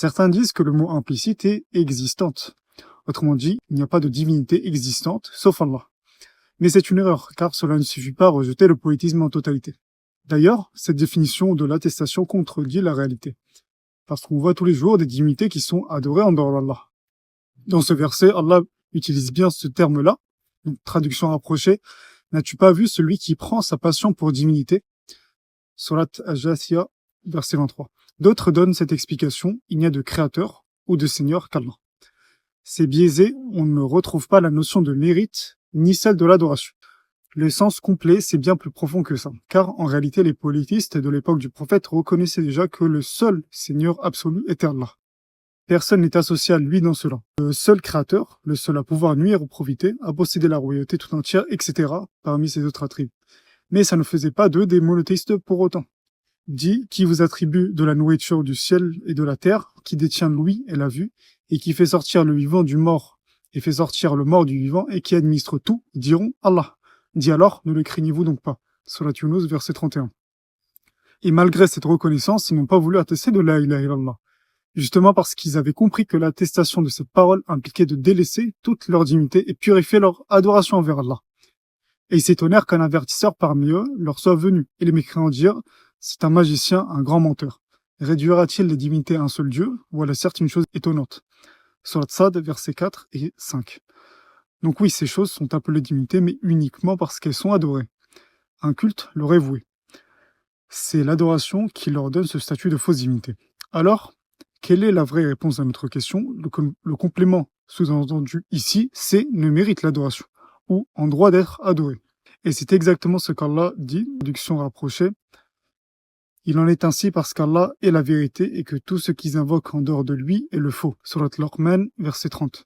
Certains disent que le mot implicite est existante. Autrement dit, il n'y a pas de divinité existante, sauf Allah. Mais c'est une erreur, car cela ne suffit pas à rejeter le polythéisme en totalité. D'ailleurs, cette définition de l'attestation contredit la réalité, parce qu'on voit tous les jours des divinités qui sont adorées en dehors d'Allah. Dans ce verset, Allah utilise bien ce terme-là, donc traduction rapprochée. N'as-tu pas vu celui qui prend sa passion pour divinité? Surat Al-Jathiyah, verset 23. D'autres donnent cette explication, il n'y a de créateur ou de seigneur qu'Allah. C'est biaisé, on ne retrouve pas la notion de mérite, ni celle de l'adoration. Le sens complet, c'est bien plus profond que ça, car en réalité les polythéistes de l'époque du prophète reconnaissaient déjà que le seul seigneur absolu était Allah. Personne n'est associé à lui dans cela. Le seul créateur, le seul à pouvoir nuire ou profiter, à posséder la royauté tout entière, etc., parmi ses autres attributs. Mais ça ne faisait pas d'eux des monothéistes pour autant. Dit qui vous attribue de la nourriture du ciel et de la terre, qui détient l'ouïe et la vue, et qui fait sortir le vivant du mort, et fait sortir le mort du vivant, et qui administre tout, diront Allah. Dit alors, ne le craignez-vous donc pas. Surat Yunus, verset 31. Et malgré cette reconnaissance, ils n'ont pas voulu attester de la ilaha illallah. Justement parce qu'ils avaient compris que l'attestation de cette parole impliquait de délaisser toute leur dignité et purifier leur adoration envers Allah. Et ils s'étonnèrent qu'un avertisseur parmi eux leur soit venu, et les mécréants dirent « C'est un magicien, un grand menteur. Réduira-t-il les divinités à un seul Dieu? Voilà certes une chose étonnante. » Surat Sad, versets 4 et 5. Donc oui, ces choses sont appelées divinités, mais uniquement parce qu'elles sont adorées. Un culte leur est voué. C'est l'adoration qui leur donne ce statut de fausse divinité. Alors, quelle est la vraie réponse à notre question? Le complément sous-entendu ici, c'est ne mérite l'adoration, ou en droit d'être adoré. Et c'est exactement ce qu'Allah dit, traduction rapprochée. Il en est ainsi parce qu'Allah est la vérité et que tout ce qu'ils invoquent en dehors de lui est le faux. Surat Luqman, verset 30.